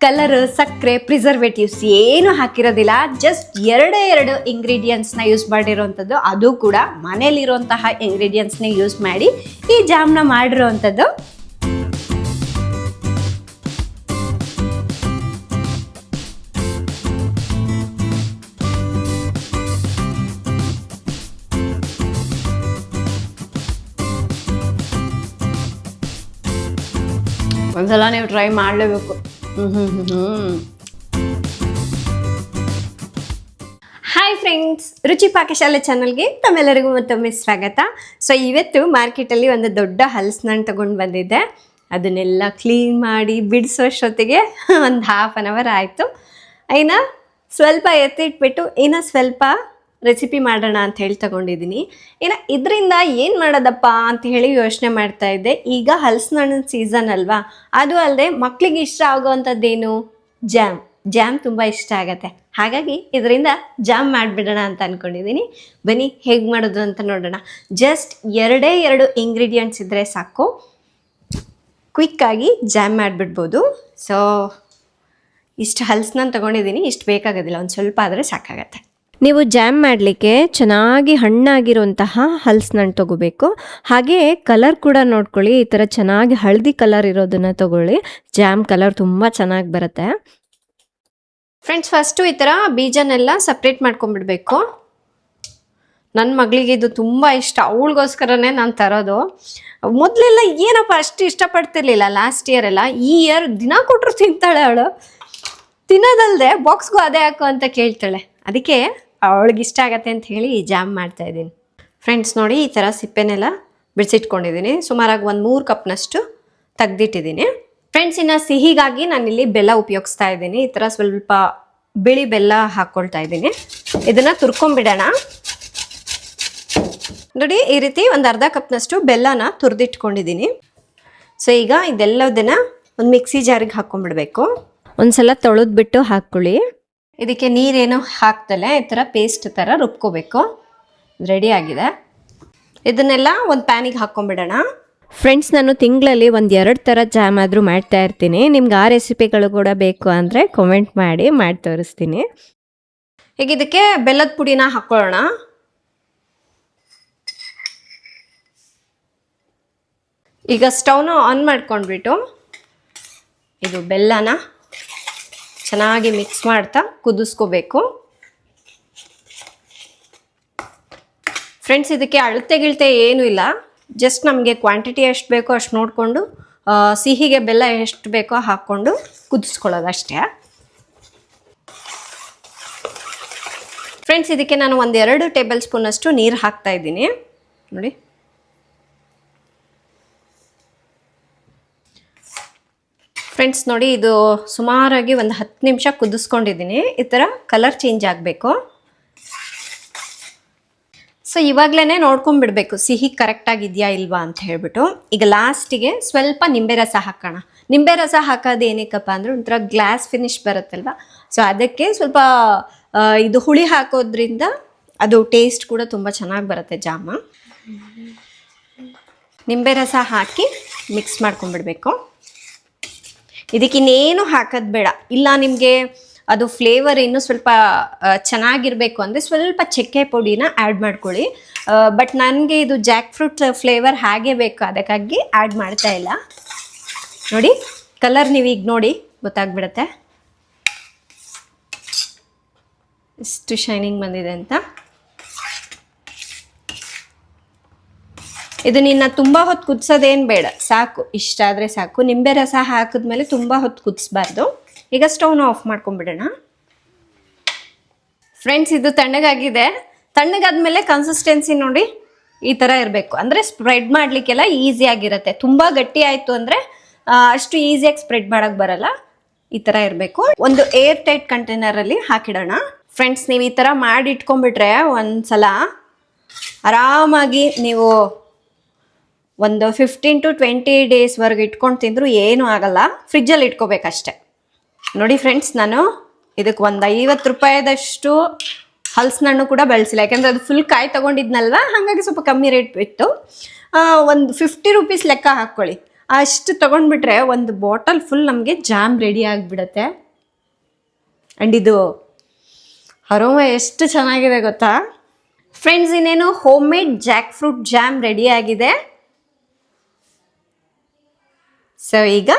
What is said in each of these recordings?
Colour, ಸಕ್ಕರೆ, preservatives ಏನು ಹಾಕಿರೋದಿಲ್ಲ. Just ಎರಡು ಇಂಗ್ರೀಡಿಯೆಂಟ್ಸ್ನ ಯೂಸ್ ಮಾಡಿರೋವಂಥದ್ದು, ಅದು ಕೂಡ ಮನೇಲಿರುವಂತಹ ಇಂಗ್ರೀಡಿಯೆಂಟ್ಸ್ನ ಯೂಸ್ ಮಾಡಿ ಈ ಜಾಮ್ನ ಮಾಡಿರೋವಂಥದ್ದು. ಒಂದ್ಸಲ ನೀವು ಟ್ರೈ ಮಾಡಲೇಬೇಕು. ಹಾಯ್ ಫ್ರೆಂಡ್ಸ್, ರುಚಿ ಪಾಕಶಾಲೆ ಚಾನಲ್ಗೆ ತಮ್ಮೆಲ್ಲರಿಗೂ ಮತ್ತೊಮ್ಮೆ ಸ್ವಾಗತ. ಸೊ ಇವತ್ತು ಮಾರ್ಕೆಟಲ್ಲಿ ಒಂದು ದೊಡ್ಡ ಹಲಸಿನಣ್ಣು ತಗೊಂಡು ಬಂದಿದ್ದೆ. ಅದನ್ನೆಲ್ಲ ಕ್ಲೀನ್ ಮಾಡಿ ಬಿಡಿಸೋಷ್ಟೊತ್ತಿಗೆ ಒಂದು 1/2 hour ಆಯಿತು. ಇನ್ನು ಸ್ವಲ್ಪ ಎತ್ತಿಟ್ಬಿಟ್ಟು ಇನ್ನು ಸ್ವಲ್ಪ ರೆಸಿಪಿ ಮಾಡೋಣ ಅಂತ ಹೇಳಿ ತಗೊಂಡಿದ್ದೀನಿ. ಇನ್ನು ಇದರಿಂದ ಏನು ಮಾಡೋದಪ್ಪ ಅಂತ ಹೇಳಿ ಯೋಚನೆ ಮಾಡ್ತಾ ಇದ್ದೆ. ಈಗ ಹಲಸಿನಣ್ಣಿನ ಸೀಸನ್ ಅಲ್ವಾ, ಅದು ಅಲ್ಲದೆ ಮಕ್ಕಳಿಗೆ ಇಷ್ಟ ಆಗೋವಂಥದ್ದೇನು, ಜಾಮ್ ತುಂಬ ಇಷ್ಟ ಆಗತ್ತೆ. ಹಾಗಾಗಿ ಇದರಿಂದ ಜಾಮ್ ಮಾಡಿಬಿಡೋಣ ಅಂತ ಅಂದ್ಕೊಂಡಿದ್ದೀನಿ. ಬನ್ನಿ ಹೇಗೆ ಮಾಡೋದು ಅಂತ ನೋಡೋಣ. ಜಸ್ಟ್ ಎರಡು ಇಂಗ್ರೀಡಿಯೆಂಟ್ಸ್ ಇದ್ದರೆ ಸಾಕು, ಕ್ವಿಕ್ಕಾಗಿ ಜಾಮ್ ಮಾಡಿಬಿಡ್ಬೋದು. ಸೊ ಇಷ್ಟು ಹಲಸಿನಣ್ಣು ತೊಗೊಂಡಿದ್ದೀನಿ, ಇಷ್ಟು ಬೇಕಾಗೋದಿಲ್ಲ, ಒಂದು ಸ್ವಲ್ಪ ಆದರೆ ಸಾಕಾಗತ್ತೆ. ನೀವು ಜಾಮ್ ಮಾಡಲಿಕ್ಕೆ ಚೆನ್ನಾಗಿ ಹಣ್ಣಾಗಿರುವಂತಹ ಹಲಸಿನಣ್ಣು ತಗೋಬೇಕು. ಹಾಗೆ ಕಲರ್ ಕೂಡ ನೋಡ್ಕೊಳ್ಳಿ, ಈ ಥರ ಚೆನ್ನಾಗಿ ಹಳದಿ ಕಲರ್ ಇರೋದನ್ನು ತಗೊಳ್ಳಿ. ಜಾಮ್ ಕಲರ್ ತುಂಬ ಚೆನ್ನಾಗಿ ಬರುತ್ತೆ. ಫ್ರೆಂಡ್ಸ್, ಫಸ್ಟು ಈ ಥರ ಬೀಜನೆಲ್ಲ ಸಪ್ರೇಟ್ ಮಾಡ್ಕೊಂಡ್ಬಿಡ್ಬೇಕು. ನನ್ನ ಮಗಳಿಗೆ ಇದು ತುಂಬ ಇಷ್ಟ, ಅವಳಿಗೋಸ್ಕರನೇ ನಾನು ತರೋದು. ಮೊದಲೆಲ್ಲ ಏನಪ್ಪ ಅಷ್ಟು ಇಷ್ಟಪಡ್ತಿರ್ಲಿಲ್ಲ, ಲಾಸ್ಟ್ ಇಯರ್ ಎಲ್ಲ. ಈ ಇಯರ್ ದಿನ ಕೊಟ್ಟರು ತಿಂತಾಳೆ ಅವಳು. ತಿನ್ನೋದಲ್ಲದೆ ಬಾಕ್ಸ್ಗೂ ಅದೇ ಹಾಕು ಅಂತ ಕೇಳ್ತಾಳೆ. ಅದಕ್ಕೆ ಅವಳಿಗೆ ಇಷ್ಟ ಆಗತ್ತೆ ಅಂತ ಹೇಳಿ ಜಾಮ್ ಮಾಡ್ತಾ ಇದ್ದೀನಿ. ಫ್ರೆಂಡ್ಸ್ ನೋಡಿ, ಈ ಥರ ಸಿಪ್ಪೆನೆಲ್ಲ ಬಿಡಿಸಿಟ್ಕೊಂಡಿದ್ದೀನಿ. ಸುಮಾರಾಗಿ ಒಂದು 3 ಕಪ್ನಷ್ಟು ತೆಗ್ದಿಟ್ಟಿದ್ದೀನಿ. ಫ್ರೆಂಡ್ಸ್, ಇನ್ನು ಸಿಹಿಗಾಗಿ ನಾನಿಲ್ಲಿ ಬೆಲ್ಲ ಉಪಯೋಗಿಸ್ತಾ ಇದ್ದೀನಿ. ಈ ಥರ ಸ್ವಲ್ಪ ಬಿಳಿ ಬೆಲ್ಲ ಹಾಕ್ಕೊಳ್ತಾ ಇದ್ದೀನಿ. ಇದನ್ನು ತುರ್ಕೊಂಬಿಡೋಣ. ನೋಡಿ, ಈ ರೀತಿ ಒಂದು 1/2 ಕಪ್ನಷ್ಟು ಬೆಲ್ಲನ ತುರಿದಿಟ್ಕೊಂಡಿದ್ದೀನಿ. ಸೊ ಈಗ ಇದೆಲ್ಲದನ್ನು ಒಂದು ಮಿಕ್ಸಿ ಜಾರಿಗೆ ಹಾಕ್ಕೊಂಡ್ಬಿಡ್ಬೇಕು. ಒಂದ್ಸಲ ತೊಳೆದ್ಬಿಟ್ಟು ಹಾಕ್ಕೊಳ್ಳಿ. ಇದಕ್ಕೆ ನೀರೇನು ಹಾಕ್ದಲೆ ಈ ಥರ ಪೇಸ್ಟ್ ಥರ ರುಬ್ಕೋಬೇಕು. ರೆಡಿ ಆಗಿದೆ. ಇದನ್ನೆಲ್ಲ ಒಂದು ಪ್ಯಾನಿಗೆ ಹಾಕ್ಕೊಂಬಿಡೋಣ. ಫ್ರೆಂಡ್ಸ್, ನಾನು ತಿಂಗಳಲ್ಲಿ 1-2 ಥರ ಜಾಮ್ ಆದರೂ ಮಾಡ್ತಾ ಇರ್ತೀನಿ. ನಿಮ್ಗೆ ಆ ರೆಸಿಪಿಗಳು ಕೂಡ ಬೇಕು ಅಂದರೆ ಕಾಮೆಂಟ್ ಮಾಡಿ ತೋರಿಸ್ತೀನಿ. ಈಗ ಇದಕ್ಕೆ ಬೆಲ್ಲದ ಪುಡಿನ ಹಾಕ್ಕೊಳ್ಳೋಣ. ಈಗ ಸ್ಟವ್ನ ಆನ್ ಮಾಡ್ಕೊಂಡ್ಬಿಟ್ಟು ಇದು ಬೆಲ್ಲನ ಚೆನ್ನಾಗಿ ಮಿಕ್ಸ್ ಮಾಡ್ತಾ ಕುದಿಸ್ಕೋಬೇಕು. ಫ್ರೆಂಡ್ಸ್, ಇದಕ್ಕೆ ಅಳತೆ ಗಿಳತೆ ಏನೂ ಇಲ್ಲ. ಜಸ್ಟ್ ನಮಗೆ ಕ್ವಾಂಟಿಟಿ ಎಷ್ಟು ಬೇಕೋ ಅಷ್ಟು ನೋಡಿಕೊಂಡು, ಸಿಹಿಗೆ ಬೆಲ್ಲ ಎಷ್ಟು ಬೇಕೋ ಹಾಕ್ಕೊಂಡು ಕುದಿಸ್ಕೊಳ್ಳೋದು ಅಷ್ಟೇ. ಫ್ರೆಂಡ್ಸ್, ಇದಕ್ಕೆ ನಾನು 1-2 ಟೇಬಲ್ ಸ್ಪೂನಷ್ಟು ನೀರು ಹಾಕ್ತಾ ಇದ್ದೀನಿ. ನೋಡಿ, ಫ್ರೆಂಡ್ಸ್ ನೋಡಿ, ಇದು ಸುಮಾರಾಗಿ ಒಂದು 10 ನಿಮಿಷ ಕುದಿಸ್ಕೊಂಡಿದ್ದೀನಿ. ಈ ಥರ ಕಲರ್ ಚೇಂಜ್ ಆಗಬೇಕು. ಸೊ ಇವಾಗಲೇ ನೋಡ್ಕೊಂಡ್ಬಿಡ್ಬೇಕು ಸಿಹಿ ಕರೆಕ್ಟಾಗಿದೆಯಾ ಇಲ್ವಾ ಅಂತ ಹೇಳ್ಬಿಟ್ಟು. ಈಗ ಲಾಸ್ಟಿಗೆ ಸ್ವಲ್ಪ ನಿಂಬೆ ರಸ ಹಾಕೋಣ. ನಿಂಬೆ ರಸ ಹಾಕೋದು ಏನಕ್ಕಪ್ಪ ಅಂದರೆ ಒಂಥರ ಗ್ಲಾಸ್ ಫಿನಿಶ್ ಬರುತ್ತಲ್ವ, ಸೊ ಅದಕ್ಕೆ ಸ್ವಲ್ಪ ಇದು ಹುಳಿ ಹಾಕೋದ್ರಿಂದ ಅದು ಟೇಸ್ಟ್ ಕೂಡ ತುಂಬ ಚೆನ್ನಾಗಿ ಬರುತ್ತೆ ಜಾಮ. ನಿಂಬೆ ರಸ ಹಾಕಿ ಮಿಕ್ಸ್ ಮಾಡ್ಕೊಂಡ್ಬಿಡ್ಬೇಕು. ಇದಕ್ಕೆ ಇನ್ನೇನು ಹಾಕೋದು ಬೇಡ. ಇಲ್ಲ ನಿಮಗೆ ಅದು ಫ್ಲೇವರ್ ಇನ್ನೂ ಸ್ವಲ್ಪ ಚೆನ್ನಾಗಿರಬೇಕು ಅಂದರೆ ಸ್ವಲ್ಪ ಚಕ್ಕೆ ಪುಡಿನ ಆ್ಯಡ್ ಮಾಡ್ಕೊಳ್ಳಿ. ಬಟ್ ನನಗೆ ಇದು ಜಾಕ್ ಫ್ರೂಟ್ ಫ್ಲೇವರ್ ಹಾಗೆ ಬೇಕು, ಅದಕ್ಕಾಗಿ ಆ್ಯಡ್ ಮಾಡ್ತಾ ಇಲ್ಲ. ನೋಡಿ, ಕಲರ್ ನೀವೀಗ ನೋಡಿ ಗೊತ್ತಾಗ್ಬಿಡತ್ತೆ ಎಷ್ಟು ಶೈನಿಂಗ್ ಬಂದಿದೆ ಅಂತ. ಇದು ನಿನ್ನ ತುಂಬ ಹೊತ್ತು ಕುದಿಸೋದೇನು ಬೇಡ, ಸಾಕು, ಇಷ್ಟ ಆದರೆ ಸಾಕು. ನಿಂಬೆ ರಸ ಹಾಕಿದ್ಮೇಲೆ ತುಂಬ ಹೊತ್ತು ಕುದಿಸ್ಬಾರ್ದು. ಈಗ ಸ್ಟವ್ನ ಆಫ್ ಮಾಡ್ಕೊಂಡ್ಬಿಡೋಣ. ಫ್ರೆಂಡ್ಸ್, ಇದು ತಣ್ಣಗಾಗಿದೆ. ತಣ್ಣಗಾದ್ಮೇಲೆ ಕನ್ಸಿಸ್ಟೆನ್ಸಿ ನೋಡಿ ಈ ಥರ ಇರಬೇಕು. ಅಂದರೆ ಸ್ಪ್ರೆಡ್ ಮಾಡಲಿಕ್ಕೆಲ್ಲ ಈಸಿಯಾಗಿರುತ್ತೆ. ತುಂಬ ಗಟ್ಟಿ ಆಯಿತು ಅಂದರೆ ಅಷ್ಟು ಈಸಿಯಾಗಿ ಸ್ಪ್ರೆಡ್ ಮಾಡೋಕ್ಕೆ ಬರಲ್ಲ. ಈ ಥರ ಇರಬೇಕು. ಒಂದು ಏರ್ ಟೈಟ್ ಕಂಟೈನರಲ್ಲಿ ಹಾಕಿಡೋಣ. ಫ್ರೆಂಡ್ಸ್, ನೀವು ಈ ಥರ ಮಾಡಿ ಇಟ್ಕೊಂಡ್ಬಿಟ್ರೆ ಒಂದು ಸಲ ಆರಾಮಾಗಿ ನೀವು ಒಂದು 15 to 20 ಡೇಸ್ವರೆಗೆ ಇಟ್ಕೊಂಡು ತಿಂದರೂ ಏನೂ ಆಗಲ್ಲ. ಫ್ರಿಜ್ಜಲ್ಲಿ ಇಟ್ಕೋಬೇಕಷ್ಟೆ. ನೋಡಿ ಫ್ರೆಂಡ್ಸ್, ನಾನು ಇದಕ್ಕೆ ಒಂದು 50 ರೂಪಾಯಿದಷ್ಟು ಹಲಸಿನಣ್ಣು ಕೂಡ ಬೆಳೆಸಿಲ್ಲ, ಯಾಕೆಂದರೆ ಅದು ಫುಲ್ ಕಾಯಿ ತೊಗೊಂಡಿದ್ನಲ್ವ, ಹಾಗಾಗಿ ಸ್ವಲ್ಪ ಕಮ್ಮಿ ರೇಟ್ ಬಿಟ್ಟು ಒಂದು 50 ರೂಪೀಸ್ ಲೆಕ್ಕ ಹಾಕ್ಕೊಳ್ಳಿ. ಅಷ್ಟು ತೊಗೊಂಡ್ಬಿಟ್ರೆ ಒಂದು ಬಾಟಲ್ ಫುಲ್ ನಮಗೆ ಜಾಮ್ ರೆಡಿ ಆಗಿಬಿಡತ್ತೆ. ಆ್ಯಂಡ್ ಇದು ಅರೋಮ ಎಷ್ಟು ಚೆನ್ನಾಗಿದೆ ಗೊತ್ತಾ ಫ್ರೆಂಡ್ಸ್. ಇನ್ನೇನು home made Jack fruit jam ready ಆಗಿದೆ. ಸೊ ಈಗ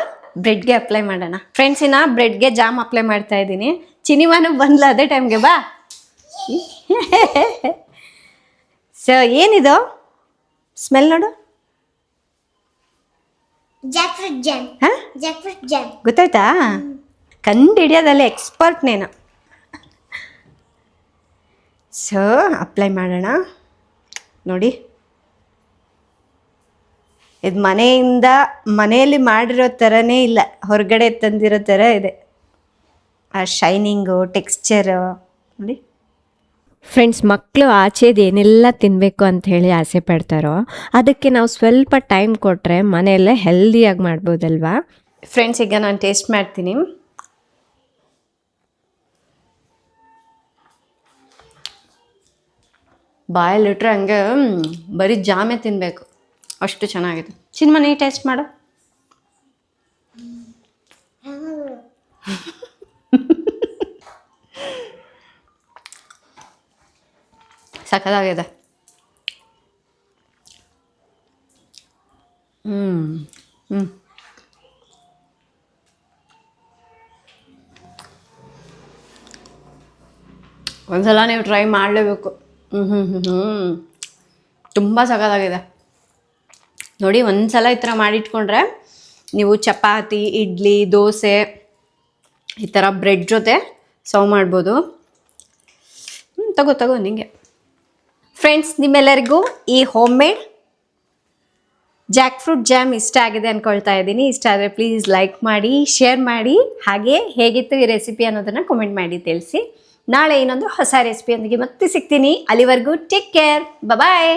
ಬ್ರೆಡ್ಗೆ ಅಪ್ಲೈ ಮಾಡೋಣ ಫ್ರೆಂಡ್ಸ್. ಇನ್ನು ಬ್ರೆಡ್ಗೆ ಜಾಮ್ ಅಪ್ಲೈ ಮಾಡ್ತಾ ಇದ್ದೀನಿ. ಚಿನಿಮಾನು ಬಂದ್ಲ ಅದೇ ಟೈಮ್ಗೆ ಬಾ. ಸೊ ಏನಿದು ಸ್ಮೆಲ್ ನೋಡು. Jackfruit jam. ಹಾಂ ಜಾಕ್ಫ್ರೂಟ್ ಜಾಮ್ ಗೊತ್ತಾಯ್ತಾ? ಕಂಡು ಹಿಡಿಯೋದಲ್ಲಿ ಎಕ್ಸ್ಪರ್ಟ್ ನೇನು. ಸೊ ಅಪ್ಲೈ ಮಾಡೋಣ ನೋಡಿ. ಇದು ಮನೆಯಲ್ಲಿ ಮಾಡಿರೋ ಥರನೇ ಇಲ್ಲ, ಹೊರಗಡೆ ತಂದಿರೋ ಥರ ಇದೆ. ಆ ಶೈನಿಂಗು ಟೆಕ್ಸ್ಚರು ನೋಡಿ. ಫ್ರೆಂಡ್ಸ್, ಮಕ್ಕಳು ಆಚೆದು ಏನೆಲ್ಲ ತಿನ್ನಬೇಕು ಅಂತ ಹೇಳಿ ಆಸೆ ಪಡ್ತಾರೋ ಅದಕ್ಕೆ ನಾವು ಸ್ವಲ್ಪ ಟೈಮ್ ಕೊಟ್ಟರೆ ಮನೆಯಲ್ಲೇ ಹೆಲ್ದಿಯಾಗಿ ಮಾಡ್ಬೋದಲ್ವಾ. ಫ್ರೆಂಡ್ಸ್ ಈಗ ನಾನು ಟೇಸ್ಟ್ ಮಾಡ್ತೀನಿ. ಬಾಯಲ್ಲಿಟ್ರೆ ಹಂಗೆ ಬರೀ ಜಾಮೇ ತಿನ್ನಬೇಕು, ಅಷ್ಟು ಚೆನ್ನಾಗಿದೆ. ಚಿನ್ಮನಿ ಟೇಸ್ಟ್ ಮಾಡು. ಸಖತ್ತಾಗಿದೆ. ಒಂದ್ಸಲ ನೀವು ಟ್ರೈ ಮಾಡಲೇಬೇಕು. ತುಂಬ ಸಖತ್ತಾಗಿದೆ ನೋಡಿ. ಒಂದ್ಸಲ ಈ ಥರ ಮಾಡಿಟ್ಕೊಂಡ್ರೆ ನೀವು ಚಪಾತಿ, ಇಡ್ಲಿ, ದೋಸೆ ಈ ಥರ ಬ್ರೆಡ್ ಜೊತೆ ಸರ್ವ್ ಮಾಡ್ಬೋದು. ತಗೋ ನಿಂಗೆ. ಫ್ರೆಂಡ್ಸ್, ನಿಮ್ಮೆಲ್ಲರಿಗೂ ಈ home made Jack fruit jam ಇಷ್ಟ ಆಗಿದೆ ಅಂದ್ಕೊಳ್ತಾ ಇದ್ದೀನಿ. ಇಷ್ಟ ಆದರೆ ಪ್ಲೀಸ್ ಲೈಕ್ ಮಾಡಿ, ಶೇರ್ ಮಾಡಿ, ಹಾಗೆ ಹೇಗಿತ್ತು ಈ ರೆಸಿಪಿ ಅನ್ನೋದನ್ನು ಕಮೆಂಟ್ ಮಾಡಿ ತಿಳಿಸಿ. ನಾಳೆ ಇನ್ನೊಂದು ಹೊಸ ರೆಸಿಪಿಯೊಂದಿಗೆ ಮತ್ತೆ ಸಿಗ್ತೀನಿ. ಅಲ್ಲಿವರೆಗೂ ಟೇಕ್ ಕೇರ್, ಬಾಯ್.